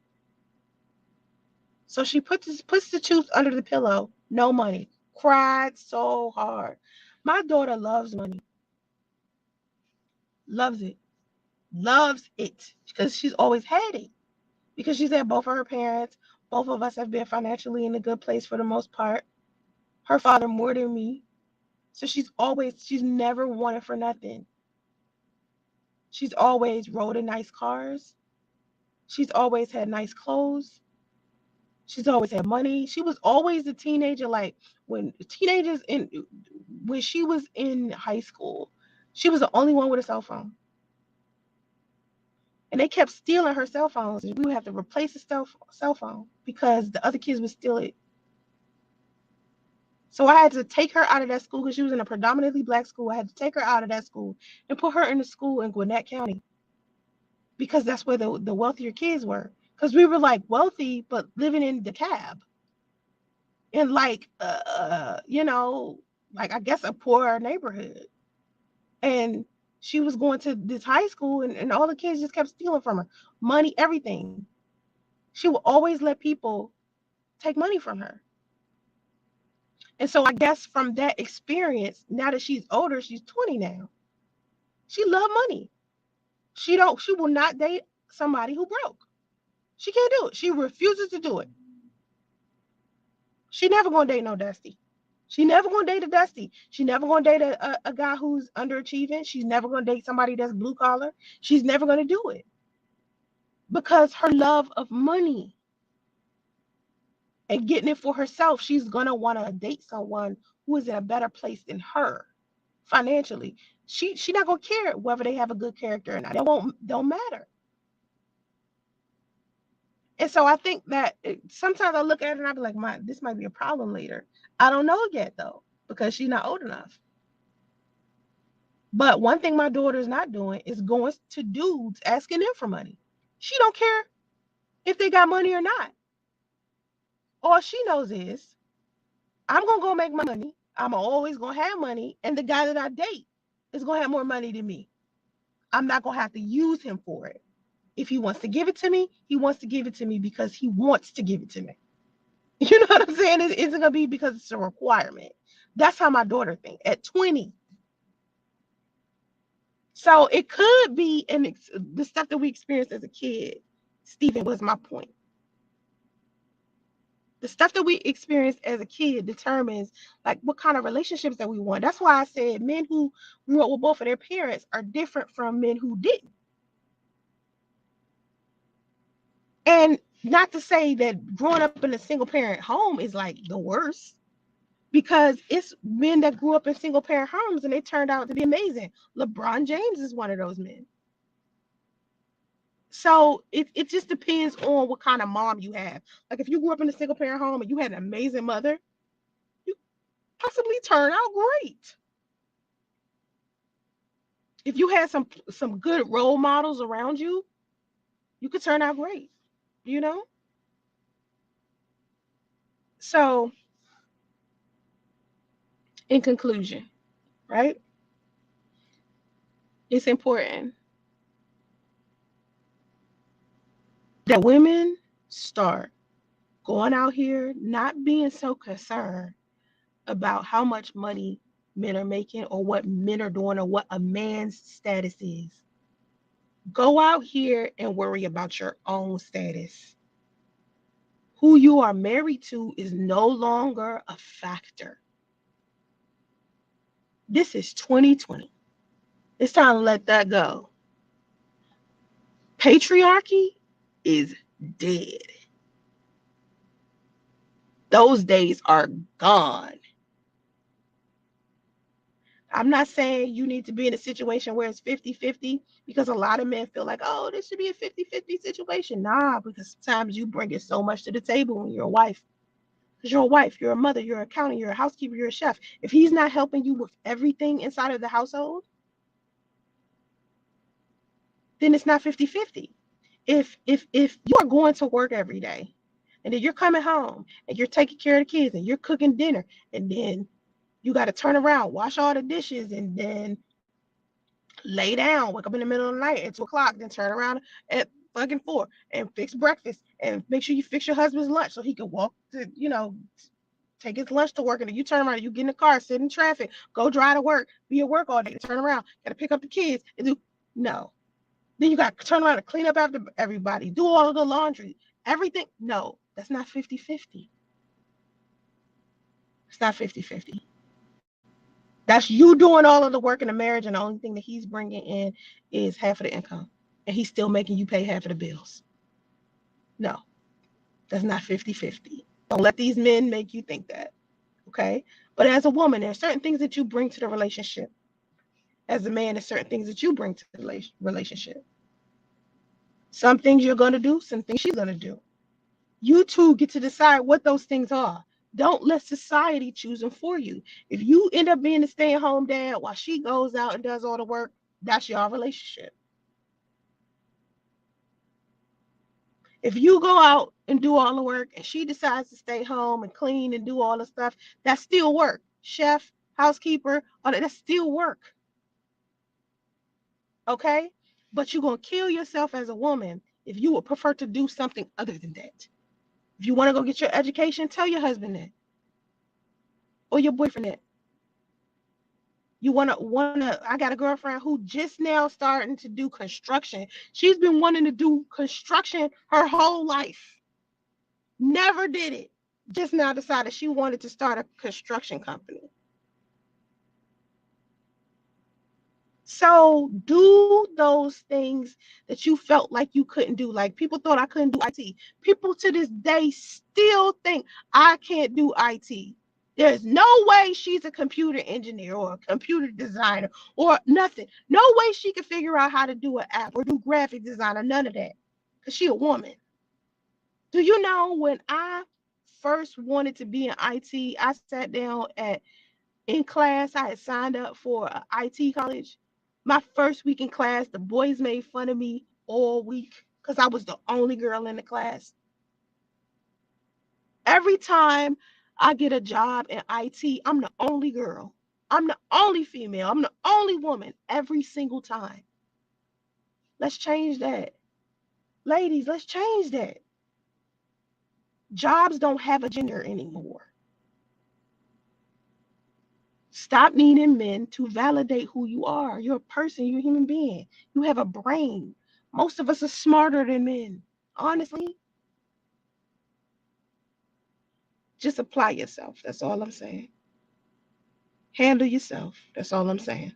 So she puts the tooth under the pillow, no money. Cried so hard. My daughter loves money. Loves it. Loves it. Because she's always had it. Because she's had both of her parents. Both of us have been financially in a good place for the most part. Her father more than me. So she's never wanted for nothing. She's always rode in nice cars. She's always had nice clothes. She's always had money. She was always a teenager. Like when she was in high school, she was the only one with a cell phone. And they kept stealing her cell phones. And we would have to replace the cell phone because the other kids would steal it. So I had to take her out of that school because she was in a predominantly black school. I had to take her out of that school and put her in a school in Gwinnett County because that's where the wealthier kids were. Because we were like wealthy, but living in the cab in like, like I guess a poorer neighborhood. And she was going to this high school and all the kids just kept stealing from her. Money, everything. She would always let people take money from her. And so I guess from that experience, now that she's older, she's 20 now. She loved money. She will not date somebody who broke. She can't do it. She refuses to do it. She never gonna date no Dusty. She never gonna date a Dusty. She never gonna date a guy who's underachieving. She's never gonna date somebody that's blue collar. She's never gonna do it. Because her love of money and getting it for herself, she's gonna wanna date someone who is in a better place than her financially. She not gonna care whether they have a good character or not. Don't matter. And so I think that sometimes I look at it and I be like, this might be a problem later. I don't know yet though, because she's not old enough. But one thing my daughter is not doing is going to dudes asking them for money. She don't care if they got money or not. All she knows is I'm gonna go make my money. I'm always gonna have money, and the guy that I date is gonna have more money than me. I'm not gonna have to use him for it. If he wants to give it to me, he wants to give it to me because he wants to give it to me. You know what I'm saying? It isn't gonna be because it's a requirement. That's how my daughter thinks at 20. So it could be the stuff that we experienced as a kid. Stephen was my point. The stuff that we experienced as a kid determines like what kind of relationships that we want. That's why I said men who grew up with both of their parents are different from men who didn't. And not to say that growing up in a single parent home is like the worst, because it's men that grew up in single parent homes and they turned out to be amazing. LeBron James is one of those men. So it just depends on what kind of mom you have. Like if you grew up in a single parent home and you had an amazing mother, you possibly turn out great. If you had some good role models around you, you could turn out great, you know? So in conclusion, right? It's important that women start going out here not being so concerned about how much money men are making or what men are doing or what a man's status is. Go out here and worry about your own status. Who you are married to is no longer a factor. This is 2020. It's time to let that go. Patriarchy is dead. Those days are gone. I'm not saying you need to be in a situation where it's 50-50, because a lot of men feel like, oh, this should be a 50-50 situation. Nah, because sometimes you bring it so much to the table when you're a wife. Because you're a wife, you're a mother, you're an accountant, you're a housekeeper, you're a chef. If he's not helping you with everything inside of the household, then it's not 50-50. If you are going to work every day and then you're coming home and you're taking care of the kids and you're cooking dinner, and then you got to turn around, wash all the dishes, and then lay down, wake up in the middle of the night at 2 o'clock, then turn around at fucking 4 and fix breakfast and make sure you fix your husband's lunch so he can walk to, take his lunch to work, and then you turn around, you get in the car, sit in traffic, go drive to work, be at work all day, turn around, gotta pick up the kids and do no. Then you got to turn around and clean up after everybody, do all of the laundry, everything. No, that's not 50-50. It's not 50-50. That's you doing all of the work in the marriage, and the only thing that he's bringing in is half of the income, and he's still making you pay half of the bills. No, that's not 50-50. Don't let these men make you think that, okay? But as a woman, there are certain things that you bring to the relationship. As a man, there's certain things that you bring to the relationship. Some things you're going to do, some things she's going to do. You two get to decide what those things are. Don't let society choose them for you. If you end up being a stay-at-home dad while she goes out and does all the work, that's your relationship. If you go out and do all the work and she decides to stay home and clean and do all the stuff, that's still work. Chef, housekeeper, all that's still work. Okay? But you're going to kill yourself as a woman if you would prefer to do something other than that. If you want to go get your education, tell your husband that. Or your boyfriend that. You wanna I got a girlfriend who just now starting to do construction. She's been wanting to do construction her whole life. Never did it. Just now decided she wanted to start a construction company. So do those things that you felt like you couldn't do. Like people thought I couldn't do IT. People to this day still think I can't do IT. There's no way she's a computer engineer or a computer designer or nothing. No way she can figure out how to do an app or do graphic design or none of that. Because she's a woman. Do you know when I first wanted to be in IT, I sat down in class, I had signed up for an IT college. My first week in class, the boys made fun of me all week because I was the only girl in the class. Every time I get a job in IT, I'm the only girl. I'm the only female. I'm the only woman every single time. Let's change that. Ladies, let's change that. Jobs don't have a gender anymore. Stop needing men to validate who you are. You're a person, you're a human being. You have a brain. Most of us are smarter than men. Honestly, just apply yourself. That's all I'm saying. Handle yourself. That's all I'm saying.